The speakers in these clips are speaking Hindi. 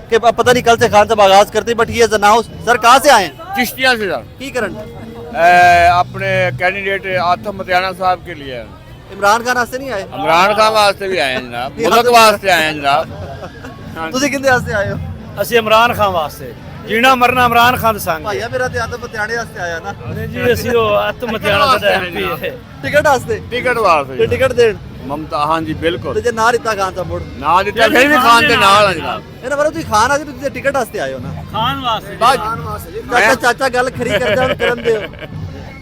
कि अब पता नहीं कल से खान साहब आगाज करते, बट ये अनाउंस सर कहाँ से आए हैं? चिश्तिया से सर की करन अपने कैंडिडेट आतम मतियाना साहब के लिए इमरान खान वास्ते नहीं आए? इमरान खान वास्ते भी आए हैं जनाब, मुल्क वास्ते आए हैं जनाब। ਤੁਸੀਂ ਕਿੰਦੇ ਵਾਸਤੇ ਆਏ ਹੋ? ਅਸੀਂ ਇਮਰਾਨ ਖਾਨ ਵਾਸਤੇ ਜੀਣਾ ਮਰਨਾ ਇਮਰਾਨ ਖਾਨ ਦੇ ਸੰਗ ਭਾਈਆ ਮੇਰਾ ਤੇ ਆਦਮ ਪਤਿਆਣੇ ਵਾਸਤੇ ਆਇਆ ਨਾ। ਨਹੀਂ ਜੀ ਅਸੀਂ ਉਹ ਆਤਮ ਮਤਿਆਣਾ ਦਾ ਐਮਪੀ ਹੈ ਟਿਕਟ ਵਾਸਤੇ? टिकट वास्ते ਤੇ ਟਿਕਟ ਦੇਣ ममता हाँ जी बिल्कुल ਤੇ ਜੇ ਨਾ ਦਿੱਤਾ ਖਾਨ ਸਾਹਿਬ ਮੁੜ ना दिता फिर भी खान के नाल है जनाब। ਇਹਨਾਂ ਬਾਰੇ ਤੁਸੀਂ ਖਾਨ ਆ ਜੀ, ਤੁਸੀਂ ਟਿਕਟ ਵਾਸਤੇ ਆਏ ਹੋ ਨਾ। ਖਾਨ ਵਾਸਤੇ ਚਾਚਾ ਚਾਚਾ ਗੱਲ ਖਰੀ ਕਰਦਾ ਉਹਨੂੰ ਕਰਨ ਦਿਓ।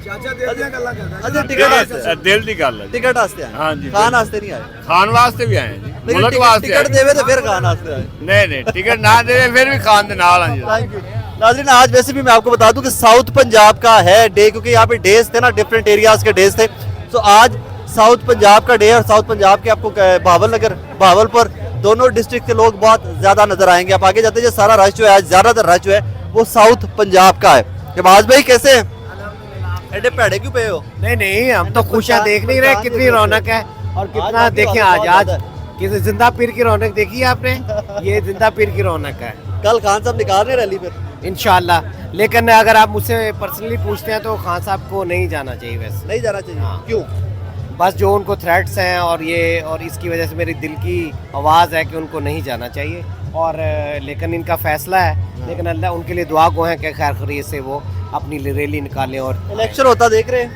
ਚਾਚਾ ਦਿਲ ਦੀਆਂ ਗੱਲਾਂ ਕਰਦਾ। ਅੱਛਾ ਟਿਕਟ ਵਾਸਤੇ, दिल की गल है जी। ਟਿਕਟ ਵਾਸਤੇ ਆਏ? हाँ जी, ਖਾਨ ਵਾਸਤੇ ਨਹੀਂ ਆਏ? खान वास्ते भी आए हैं जी, लेकिन मुल्क वास्ते टिकट आए। देवे तो फिर खान वास्ते आए। नहीं नहीं टिकट ना दे फिर भी खान के नाल है जी। थैंक यू नाज़रीन। आज वैसे भी मैं आपको बता दूं कि साउथ पंजाब का है डे, क्योंकि यहाँ पे डेज थे ना, डिफरेंट एरियाज के डेज थे। तो आज साउथ पंजाब का डे और साउथ पंजाब के आपको भावल नगर भावलपुर दोनों डिस्ट्रिक्ट के लोग बहुत ज्यादा नजर आएंगे। आप आगे जाते हैं, सारा रश जो है आज ज्यादातर रश जो है वो साउथ पंजाब का है। जमाज भाई कैसे हैं? एडे पैड़े क्यों पे हो? नहीं नहीं हम तो खुश हैं, देख नहीं रहे कितनी रौनक है और कितना देखें आज आज किसी जिंदा पीर की रौनक देखी है आपने? ये जिंदा पीर की रौनक है कल खान साहब निकाल रहे रैली फिर? इंशाल्लाह। लेकिन अगर आप मुझसे पर्सनली पूछते हैं तो खान साहब को नहीं जाना चाहिए वैसे। नहीं जाना चाहिए? हाँ। क्यों? बस जो उनको थ्रेट्स हैं और इसकी वजह से मेरी दिल की आवाज़ है कि उनको नहीं जाना चाहिए। और लेकिन इनका फैसला है, लेकिन अल्लाह उनके लिए दुआ गो है कि खैर खैरियत से वो अपनी रैली निकालें। और इलेक्शन होता देख रहे हैं?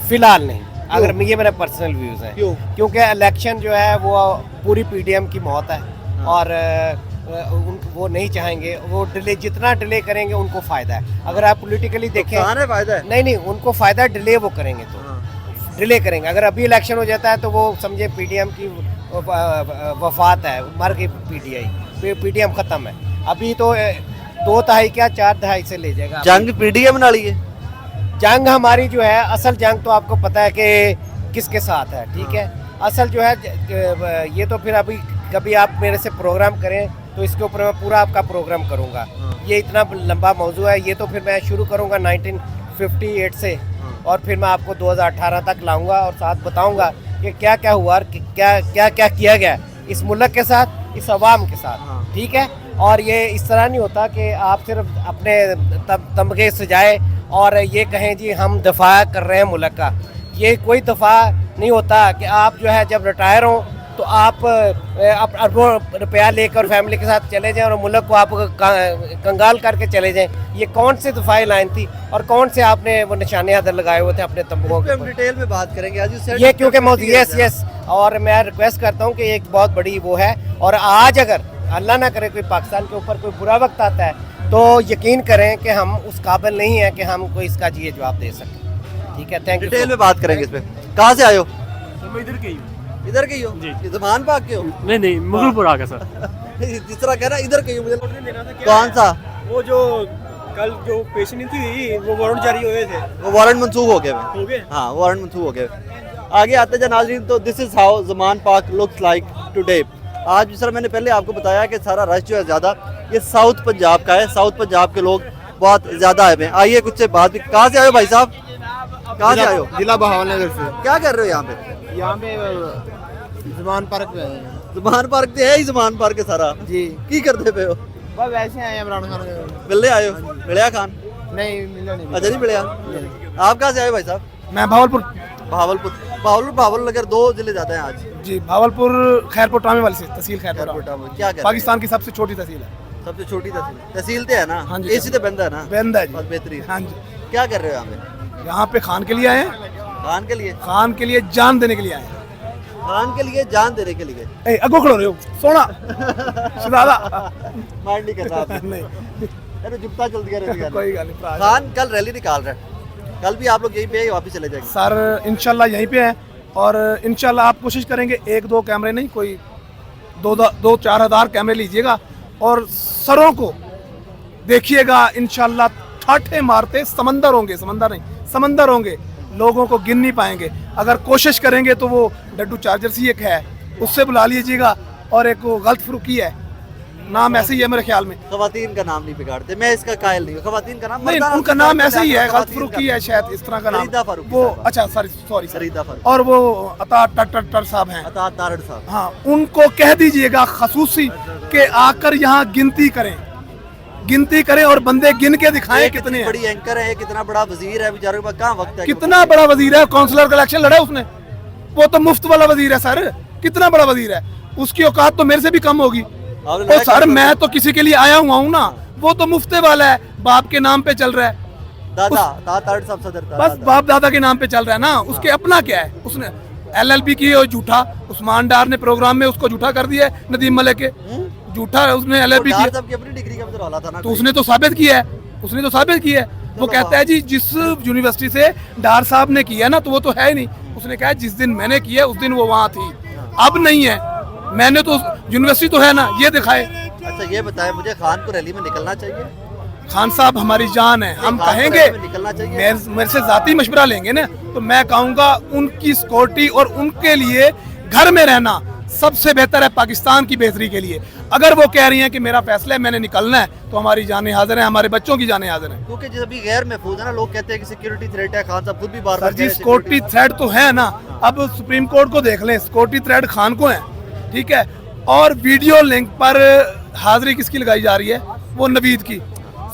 फिलहाल नहीं, अगर ये मेरे पर्सनल व्यूज़ हैं। क्यों? क्योंकि इलेक्शन जो है वो पूरी पीडीएम की मौत है और वो नहीं चाहेंगे, वो डिले जितना डिले करेंगे उनको फ़ायदा है। अगर आप पॉलिटिकली देखें खान है फायदा है? नहीं नहीं उनको फ़ायदा डिले वो करेंगे तो डिले करेंगे। अगर अभी इलेक्शन हो जाता है तो वो समझे पीडीएम की वफात है, मर गई पीडीएम ख़त्म है। अभी तो 2 दहाई क्या 4 दहाई से ले जाएगा। जंग पीडीएम नाली है? जंग हमारी जो है असल जंग तो आपको पता है कि किसके साथ है, ठीक है। असल जो है ये तो फिर अभी कभी आप मेरे से प्रोग्राम करें तो इसके ऊपर मैं पूरा आपका प्रोग्राम करूंगा। ये इतना लंबा मौजू है, ये तो फिर मैं शुरू करूंगा 1958 से और फिर मैं आपको 2018 तक लाऊंगा और साथ बताऊंगा कि क्या क्या हुआ और क्या क्या क्या किया गया इस मुल्क के साथ, इस अवाम के साथ, ठीक है। और ये इस तरह नहीं होता कि आप सिर्फ अपने तमगे सजाए और ये कहें जी हम दफा कर रहे हैं मुल्क का। ये कोई दफा नहीं होता कि आप जो है जब रिटायर हों तो आप अरबों रुपया लेकर फैमिली के साथ चले जाएं और मुल्क को आप कंगाल करके चले जाएं। ये कौन सी दफाई लाइन थी और कौन से आपने वो निशाने अदर लगाए हुए थे अपने तंबुओं के हम डिटेल में बात करेंगे आज ये क्योंकि यस और मैं रिक्वेस्ट करता हूँ कि एक बहुत बड़ी वो है। और आज अगर अल्लाह ना करे कोई पाकिस्तान के ऊपर कोई बुरा वक्त आता है तो यकीन करें कि हम उस काबिल नहीं है कि हम कोई इसका जी जवाब दे सकें, ठीक है। Thank you. डिटेल में बात करेंगे इस पे। कहाँ से आए हो? मैं इधर के ही हूँ। इधर के ही हो? जी। जमान पाक के हो? नहीं नहीं मुगलपुर आ गया सर। जिस तरह कह रहा है इधर के ही हो, मुझे कौन सा? वो जो कल जो पेशेंट थी वो वारंट जारी हुए थे, वो वारंट मंसूख हो गए हुए। हो गए। हाँ वारंट मंसूख हो गए। आगे आते हैं नाज़रीन, तो this is how Zaman park looks like today. आज जिस तरह मैंने पहले आपको बताया कि सारा रश जो है ज़्यादा ये साउथ पंजाब का है, साउथ पंजाब के लोग बहुत ज़्यादा आए हुए हैं। आइए कुछ से बात भी। कहाँ से आए हो भाई साहब? कहाँ से आए हो? जिला बहावल नगर से। क्या कर रहे हो यहाँ पे? यहाँ पे जमान पार्क पे आए हैं। जमान पार्क से है ही, जमान पार्क के सारा जी की करते पे हो? बस वैसे आए हैं इमरान खान के। मिलने आए हो? मिलिया खान? नहीं मिला नहीं। अच्छा नहीं मिलिया। आप कहाँ से आए हो भाई साहब? मैं भावलपुर। भावलपुर। भावल नगर 2 जिले जाते हैं आज। जी भावलपुर खैरपुर टामे वाली से तहसील खैरपुर। क्या कर पाकिस्तान की सबसे छोटी तहसील है। सबसे छोटी तहसील तो है ना? हाँ जी। एसी तो बंदा है ना? बेंदा है जी। बहुत बेहतरीन। हाँ जी। क्या कर रहे हो यहाँ पे? यहाँ पे खान के लिए आए हैं, खान के लिए? खान के लिए जान देने के लिए आए हैं। खान के लिए जान देने के लिए? ए अगो खड़ो रहे हो सोना शहजादा माइंड नहीं करना आपने। नहीं अरे जुप्ता चल दिया कोई गल नहीं। खान कल रैली निकाल रहा है, कल भी आप लोग यहीं पे है, वापस चले जाएंगे? सर इंशाल्लाह यहीं पे हैं और इंशाल्लाह आप कोशिश करेंगे 1-2 कैमरे नहीं, कोई 2-4 हज़ार कैमरे लीजिएगा और सरों को देखिएगा। इंशाल्लाह ठाठे मारते समंदर होंगे, समंदर नहीं समंदर होंगे, लोगों को गिन नहीं पाएंगे। अगर कोशिश करेंगे तो वो डड्डू चार्जर सी एक है उससे बुला लीजिएगा और एक वो गलत फरुकी है नाम ऐसे ही है मेरे ख्याल में। खवातीन का नाम नहीं बिगाड़ते, मैं इसका कायल नहीं हूँ। खवातीन का नाम नहीं, मर्दाना उनका नाम ऐसे ही है, खवातीन गलत फरूकी है शायद, इस तरह का नाम। फरीदा फारूकी वो साहब। अच्छा सॉरी फरीदा फारूकी। और वो अता टटर साहब हैं, अता तारड़ साहब। हाँ, उनको कह दीजिएगा खसूसी कि आकर यहाँ गिनती करें और बंदे गिन के दिखाएं एक कितने इतनी हैं। बड़ी एंकर है, कितना बड़ा वजीर है, बेचारे के पास कहाँ वक्त है? कितना बड़ा वजीर है, काउंसलर का इलेक्शन लड़ा उसने, वो तो मुफ्त वाला वजीर है सर। कितना बड़ा वजीर है, उसकी औकात तो मेरे से भी कम होगी। आपने और लड़ा सर क्या? मैं तो किसी के लिए आया हुआ हूँ ना, वो तो मुफ्ते वाला है, बाप के नाम पे चल रहा है, दादा ता तारड़ साहब सदर था, बस दादा। बाप दादा के नाम पे चल रहा है ना, उसके अपना क्या है। उसने LLB की और झूठा, उस्मान डार ने प्रोग्राम में उसको झूठा कर दिया है, नदीम मलिक के झूठा उसने LLB डार की, साहब की अपनी डिग्री का भी तो रौला था ना तो कोई। उसने तो साबित किया है, वो कहता है जी जिस यूनिवर्सिटी से डार साहब ने किया ना, तो वो तो है ही नहीं। उसने कहा जिस दिन मैंने किया उस दिन वो वहाँ थी, अब नहीं है। मैंने तो यूनिवर्सिटी तो है ना, ये दिखाए। अच्छा ये बताएं मुझे, खान को रैली में निकलना चाहिए? खान साहब हमारी जान है, हम खान को कहेंगे, रैली में निकलना चाहिए? मेरे से जाती मशवरा लेंगे ना, तो मैं कहूँगा उनकी सिक्योरिटी और उनके लिए घर में रहना सबसे बेहतर है पाकिस्तान की बेहतरी के लिए। अगर वो कह रही हैं कि मेरा फैसला है, मैंने निकलना है, तो हमारी जानें हाजिर हैं, हमारे बच्चों की जानें हाजिर हैं। क्योंकि जब भी गैर महफूज है ना, लोग कहते हैं कि सिक्योरिटी थ्रेट है, खान साहब खुद भी बार सर जी सिक्योरिटी थ्रेट तो है ना, अब सुप्रीम कोर्ट को देख लें, सिक्योरिटी थ्रेट खान को है, ठीक है। और वीडियो लिंक पर हाजिरी किसकी लगाई जा रही है? वो नवीद की।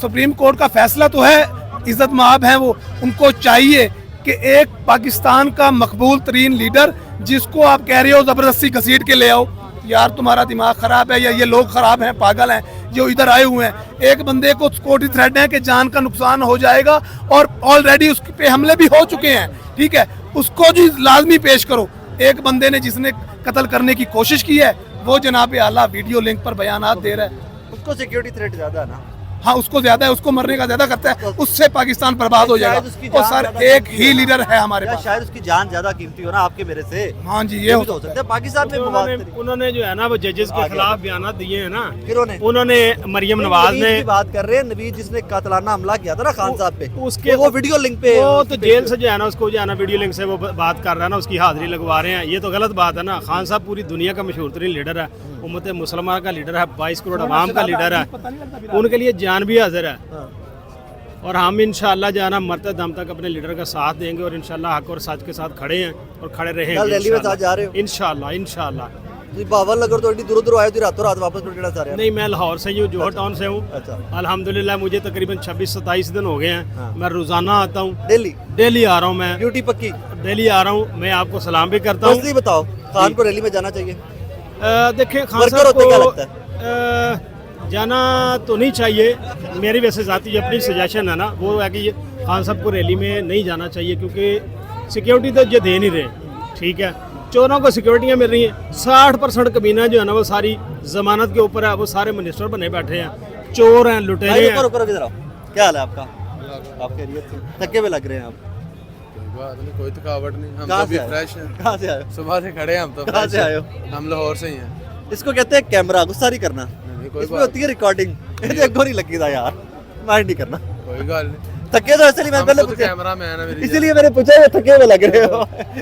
सुप्रीम कोर्ट का फैसला तो है, इज्जत माब है वो, उनको चाहिए कि एक पाकिस्तान का मकबूल तरीन लीडर जिसको आप कह रहे हो जबरदस्ती घसीट के ले आओ, यार तुम्हारा दिमाग खराब है या ये लोग खराब हैं, पागल हैं जो इधर आए हुए हैं। एक बंदे को सिक्योरिटी थ्रेट है कि जान का नुकसान हो जाएगा, और ऑलरेडी उस पे हमले भी हो चुके हैं, ठीक है, उसको जी लाजमी पेश करो। एक बंदे ने जिसने कत्ल करने की कोशिश की है, वो जनाब आला वीडियो लिंक पर बयानात दे रहा है। उसको सिक्योरिटी थ्रेट ज्यादा है ना? हाँ उसको ज्यादा है, उसको मरने का ज्यादा करता है, उससे पाकिस्तान बर्बाद हो शायद उसकी जाएगा। और जान सर ज्यादा एक कीमती ही हो ना। लीडर है हमारे या पास। शायद उसकी जान ज्यादा कीमती हो ना आपके मेरे से। हाँ जी, ये ये हो भी तो हो सकता है। पाकिस्तान में उन्होंने जो है ना वो जजेस के आगे खिलाफ बयान दिए हैं ना, किन्होंने? उन्होंने मरियम नवाज नवीद ने, की बात कर रहे हैं, नवीद जिसने कातलाना हमला किया था ना खान साहब पे, उसके वो वीडियो लिंक पे वो तो जेल से जो है ना, उसको जो है ना वीडियो लिंक से वो बात कर रहा है ना, उसकी हाजिरी लगवा रहे हैं। ये तो गलत बात है ना। खान साहब पूरी दुनिया का मशहूर तरीन लीडर है, उम्मत मुसलमान का लीडर है, 22 करोड़ आवाम का लीडर है, उनके लिए जान भी हाजिर है। और हम इंशाल्लाह जो है ना मरते दम तक अपने लीडर का साथ देंगे, और इंशाल्लाह हक और सच के साथ खड़े हैं और खड़े कल रहेंगे रैली में साथ जा रहे हो? इंशाल्लाह इंशाल्लाह। ਤੁਸੀਂ ਬਾਵਲ ਨਗਰ ਤੋਂ ਏਡੀ ਦੂਰੋਂ ਆਏ, ਤੁਸੀਂ ਰਾਤੋਂ ਰਾਤ ਵਾਪਸ ਮੁੜ ਜਾਣਾ ਸਾਰੇ? नहीं, मैं लाहौर से ही हूँ, जोहर टाउन से हूँ। अच्छा। अल्हम्दुलिल्लाह मुझे तकरीबन 26-27 दिन हो गए हैं। हाँ। मैं रोज़ाना आता हूँ, दिल्ली डेली आ रहा हूँ, मैं ड्यूटी पक्की? डेली आ रहा हूँ। मैं आपको सलाम भी करता हूँ। फर्स्टली बताओ, खान को रैली में जाना चाहिए? देखिए खान वर्कर साहब होते क्या को लगता जाना तो नहीं चाहिए। मेरी वैसे ज़ाती अपनी सजेशन है ना, वो है कि ये खान साहब को रैली में नहीं जाना चाहिए, क्योंकि सिक्योरिटी तो ये दे नहीं रहे, ठीक है। चोरों को सिक्योरिटियाँ मिल रही हैं। 60% कमीना जो है ना वो सारी जमानत के ऊपर है, वो सारे मिनिस्टर बने बैठे हैं, चोर हैं, लुटेरे भाई हैं। रुको रुको किधर आओ, क्या हाल है आपका? आप खैरियत से? थके हुए लग रहे हैं आप। बात नहीं, कोई थकावट नहीं, हम कहाँ तो से भी आए? फ्रेश हैं। कहाँ से आए हो? सुबह से खड़े हैं हम तो। कहाँ fresh से हैं। आए हो? हम लाहौर से ही हैं। इसको कहते हैं कैमरा, गुस्सा नहीं करना। नहीं, कोई इसमें बात होती है रिकॉर्डिंग। ये अगो नहीं लगी था यार, माइंड नहीं करना। कोई गल नहीं। थके तो इसलिए मैं हम पहले खुद पूछा, कैमरा मैन है मेरी इसलिए मैंने पूछा ये थके हुए लग रहे हो,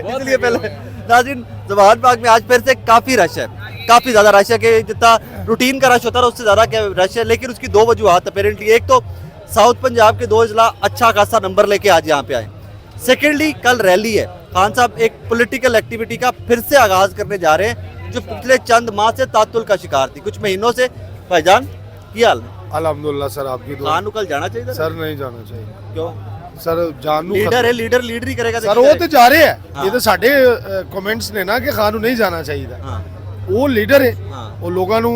इसलिए पहले। नाज़रीन, ज़ुबान बाग में आज फिर से काफ़ी रश है, काफ़ी ज़्यादा रश है कि जितना रूटीन का रश होता है उससे ज़्यादा क्या रश है। लेकिन उसकी दो वजूहत अपेरेंटली, एक तो साउथ पंजाब के 2 अजला अच्छा खासा नंबर लेके आज यहाँ पे आए। सेकेंडली कल रैली है, खान साहब एक पॉलिटिकल एक्टिविटी का फिर से आगाज़ करने जा रहे हैं जो पिछले चंद माह से तातुल का शिकार थी, कुछ महीनों से। भाईजान की हाल है? अल्हम्दुलिल्लाह सर, आपकी दुआ। खान को कल जाना चाहिए था? सर नहीं जाना चाहिए क्यों? सर जानू लीडर है, लीडर लीडर ही करेगा। ਸਰ ਉਹ ਤੇ ਜਾ ਰਹੇ ਹੈ हाँ। ਇਹ ਤਾਂ ਸਾਡੇ ਕਮੈਂਟਸ ਨੇ ਨਾ ਕਿ ਖਾਨ ਨੂੰ ਨਹੀਂ ਜਾਣਾ ਚਾਹੀਦਾ। हाँ ਉਹ ਲੀਡਰ ਹੈ, हाँ ਉਹ ਲੋਕਾਂ ਨੂੰ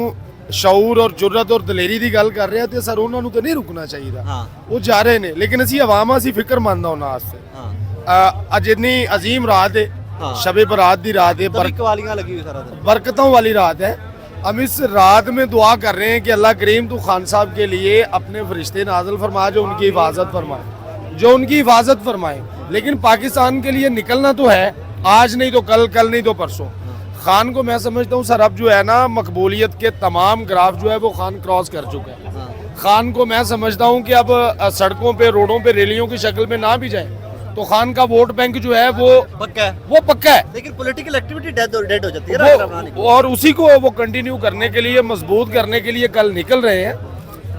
ਸ਼ਊਰ ਔਰ ਜੁਰਅਤ ਔਰ ਦਲੇਰੀ ਦੀ ਗੱਲ ਕਰ ਰਿਹਾ ਤੇ ਸਰ ਉਹਨਾਂ ਨੂੰ ਤਾਂ ਨਹੀਂ ਰੁਕਣਾ ਚਾਹੀਦਾ। हाँ ਉਹ ਜਾ ਰਹੇ ਨੇ, ਲੇਕਿਨ ਅਸੀਂ ਆਵਾਮ ਅਸੀਂ ਫਿਕਰਮੰਦ ਹਾਂ ਉਹਨਾਂ ਵਾਸਤੇ। हाँ ਅੱਜ ਇੰਨੀ ਅਜ਼ੀਮ ਰਾਤ ਹੈ, हाँ। शब बरात दी रात है, तभी कवालियां लगी हुई सारा दिन। बरकतों वाली रात है। हम इस रात में दुआ कर रहे हैं कि अल्लाह करीम तो खान साहब के लिए अपने फरिश्ते नाज़िल फरमा, जो उनकी हिफाजत फरमाए। लेकिन पाकिस्तान के लिए निकलना तो है, आज नहीं तो कल, कल नहीं तो परसों। खान को मैं समझता हूँ सर अब जो है ना मकबूलियत के तमाम ग्राफ जो है वो खान क्रॉस कर चुका है। खान को मैं समझता हूँ कि अब सड़कों पे, रोडों पे रैलियों की शक्ल में ना भी जाए, तो खान का वोट बैंक जो है वो पक्का है, पक्का है। लेकिन पॉलिटिकल एक्टिविटी डेड हो जाती है ना अगर इमरान की। और उसी को वो कंटिन्यू करने के लिए, मजबूत करने के लिए कल निकल रहे हैं।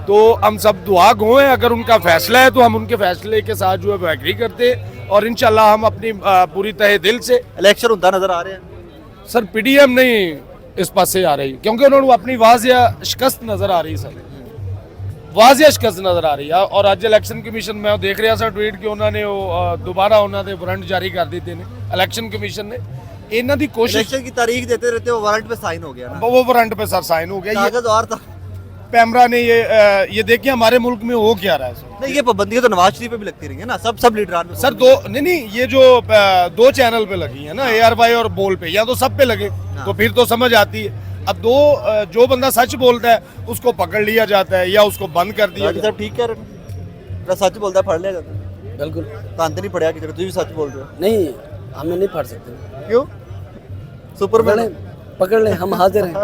तो हम सब दुआ गो हैं, अगर उनका फैसला है तो हम उनके फैसले के साथ जो है वो एग्री करते हैं और इंशाल्लाह हम अपनी पूरी तहे दिल से। इलेक्शन होता नजर आ रहे हैं सर पीडीएम नहीं इस पास से आ रही, क्योंकि उन्होंने अपनी वाजिया शिकस्त नजर आ रही सर, वाजिया शिकस्त नजर आ रही है। और ਅੱਜ ਇਲੈਕਸ਼ਨ ਕਮਿਸ਼ਨ ਮੈਂ ਦੇਖ ਰਿਹਾ ਸੀ ਟਵੀਟ ਕਿ ਉਹਨਾਂ ਨੇ ਉਹ ਦੁਬਾਰਾ ਉਹਨਾਂ ਦੇ ਵਾਰੰਟ ਜਾਰੀ ਕਰ ਦਿੱਤੇ ਨੇ ਇਲੈਕਸ਼ਨ ਕਮਿਸ਼ਨ ਨੇ। ਇਹਨਾਂ ਦੀ ਕੋਸ਼ਿਸ਼, इलेक्शन की तारीख देते रहते हो, वारंट पे साइन हो गया ना, वो वारंट पे सर साइन हो गया। ये कागज और था। पैमरा ने ये देखिए हमारे मुल्क में हो क्या रहा है सर। नहीं, ये पाबंदियां तो नवाज शरीफ पे भी लगती रही है ना, सब लीडरान पे। सर दो नहीं ये जो दो चैनल पे लगी है ना, ARY और बोल पे, या तो सब पे लगे तो फिर तो समझ आती है। अब दो जो बंदा सच बोलता है उसको पकड़ लिया जाता है या उसको बंद कर दिया राजी जाता साहब ठीक कह रहे हैं, जो सच बोलता है फड़ लिया जाता है। बिल्कुल तांते नहीं पड़ेगा कि तुम भी सच बोल रहे हो। नहीं, हमें नहीं फाड़ सकते। क्यों? सुपरमैन पकड़ ले, हम हाजिर हैं,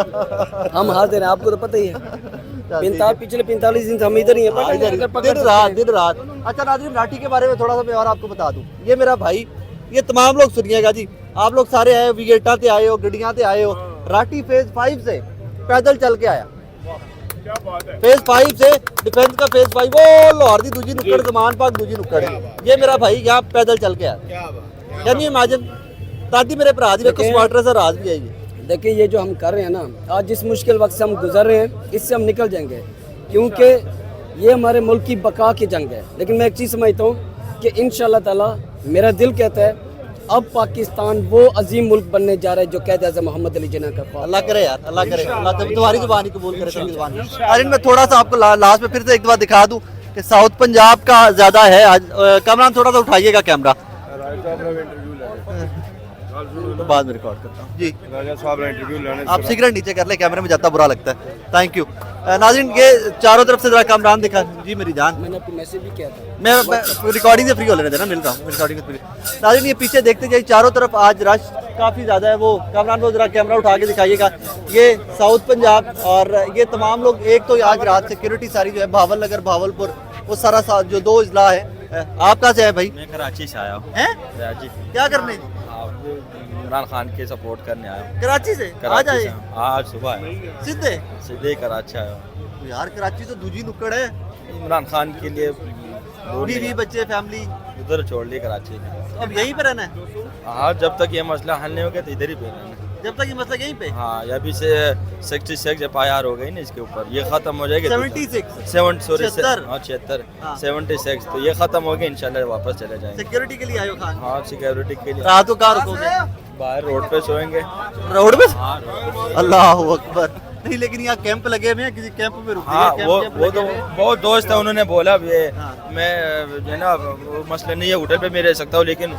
हम हाजिर हैं, आपको तो पता ही है। पिछले 45 दिन से हम इधर ही हैं, पकड़ ले, अगर पकड़ दिन रात दिन रात। अच्छा नाज़रीन, राठी के बारे में थोड़ा सा मैं और आपको बता दूं, ये मेरा भाई, ये तमाम लोग सुनिएगा जी, आप लोग सारे आए हो, विगेटा से आए हो, गड्डियां से आए हो, राठी फेज 5 से पैदल चल के आया। फेज 5 से डिफेंस का फेज 5, वो लाहौर दी दूजी नुक्कड़, जमान पाक दूजी नुक्कड़ है, ये मेरा भाई यहाँ पैदल चल के आया। Can you imagine? ताकि मेरे भरा दी देखो स्मार्टर से राज भी आएगी। देखिए ये जो हम कर रहे हैं ना, आज जिस मुश्किल वक्त से हम गुजर रहे हैं, इससे हम निकल जाएंगे, क्योंकि ये हमारे मुल्क की बका की जंग है। लेकिन मैं एक चीज़ समझता हूँ कि इंशाल्लाह ताला मेरा दिल कहता है अब पाकिस्तान वो अजीम मुल्क बनने जा रहा है जो कहते हैं मोहम्मद अली जिन्ना का ख्वाब। अल्लाह करे यार, अल्लाह करे, अल्लाह तुम्हारी जुबान ही कबूल करे, सबकी जुबान। अरे मैं थोड़ा सा आपको लास्ट में फिर से एक बार दिखा दूं कि साउथ पंजाब का ज्यादा है आज। कामरान थोड़ा सा उठाइएगा कैमरा, तो बाद में रिकॉर्ड करता हूँ जी। राजा साहब ने इंटरव्यू लेने आप सिगरेट नीचे कर ले, कैमरे में जाता बुरा लगता है। थैंक यू नाज़रीन, ये चारों तरफ से जरा कामरान दिखा जी मेरी जान। मैंने अपनी मैसेज भी किया था, मैं रिकॉर्डिंग से फ्री हो लेने देना, मिल रहा हूँ रिकॉर्डिंग से फ्री। नाज़रीन ये पीछे देखते जाइए, चारों तरफ आज रश काफ़ी ज़्यादा है। वो कामरान वो जरा कैमरा उठा के दिखाइएगा, ये साउथ पंजाब और ये तमाम लोग, एक तो आज रात सिक्योरिटी सारी जो है भावल नगर भावलपुर वो सारा जो 2 इजला है। आप कहाँ से है भाई? मैं कराची से आया हूँ। हैं? कराची क्या करने? इमरान खान के सपोर्ट करने आया हूँ। कराची से? आज कराची आए? से आज सुबह आया, सीधे? सीधे कराची आया हूँ। यार कराची तो दूजी नुक्कड़ है, इमरान खान के लिए बीवी बच्चे फैमिली, उधर छोड़ ली कराची ने। अब यहीं पे रहना है? हाँ, जब तक ये मसला हल नहीं हो गया तो इधर ही पे रहना। जब तक ये मसला यहीं पे? हाँ, या भी से 66 FIR हो गई ना इसके ऊपर, ये खत्म हो जाएगी। 76 76 हाँ। 76 तो ये खत्म हो गया, इंशाल्लाह वापस चले जाएंगे। सिक्योरिटी के लिए आयो खान? हाँ, सिक्योरिटी के लिए। रात को कहाँ रुकोगे? बाहर रोड पे सोएंगे। रोड पे? अल्लाह अकबर। नहीं लेकिन यहाँ कैंप लगे हुए हैं, किसी कैंप में रुके? हाँ, वो तो बहुत दोस्त है, उन्होंने बोला ये हाँ। मैं जो है ना वो मसला नहीं है, होटल पे मैं रह सकता हूँ, लेकिन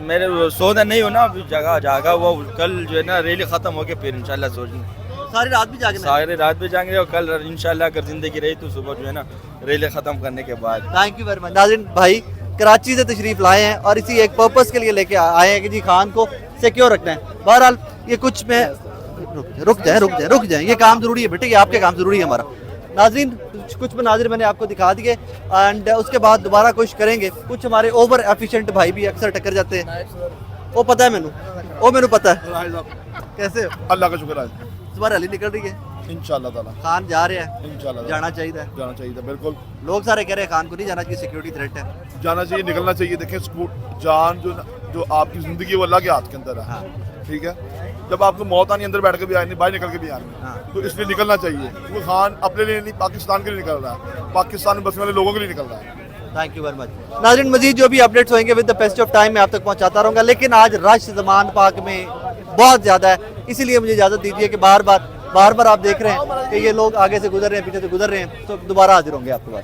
मेरे सोना नहीं हो ना अभी, जगह जागा वो कल जो है ना रैली खत्म हो गया, फिर इंशाल्लाह सोचेंगे। सारी रात भी जागना? सारी रात भी जाएंगे और कल इंशाल्लाह अगर जिंदगी रही तो सुबह जो है ना रैली खत्म करने के बाद। Thank you very much. नाज़रीन भाई कराची से तशरीफ लाए हैं और इसी एक पर्पस के लिए लेके आए हैं कि जी खान को सिक्योर रखना है। बहरहाल ये कुछ में रुक जाए, ये काम जरूरी है बेटे, ये आपके काम जरूरी है हमारा। नाज़रीन कुछ मनाजिर मैंने आपको दिखा दिए एंड उसके बाद दोबारा कोशिश करेंगे। कुछ हमारे ओवर एफिशिएंट भाई भी अक्सर टक्कर जाते हैं, वो पता है मैनू पता है। कैसे हो? अल्लाह का शुक्र है, तुम्हारी रैली निकल रही है इंशाल्लाह ताला खान जा रहे हैं, इंशाल्लाह जाना चाहिए। जाना चाहिए, बिल्कुल लोग सारे कह रहे हैं खान को नहीं जाना चाहिए, सिक्योरिटी थ्रेट है। जाना चाहिए, निकलना चाहिए। देखें जान जो आपकी जिंदगी है वो अल्लाह के हाथ के अंदर है, ठीक है। जब आपको मौत आनी अंदर बैठ के भी आनी, बाहर निकल के भी आनी, तो इसलिए निकलना चाहिए। वो खान अपने लिए नहीं, पाकिस्तान के लिए निकल रहा है, पाकिस्तान में बसने वाले लोगों के लिए निकल रहा है। Thank you very much. नाज़रीन मजीद जो भी अपडेट्स होंगे with the best of time मैं आप तक पहुंचाता रहूंगा, लेकिन आज रश ज़मान पाक में बहुत ज़्यादा है, इसीलिए मुझे इजाज़त दीजिए कि बार बार आप देख रहे हैं कि ये लोग आगे से गुजर रहे हैं, पीछे से गुजर रहे हैं, तो दोबारा हाजिर होंगे आपके पास।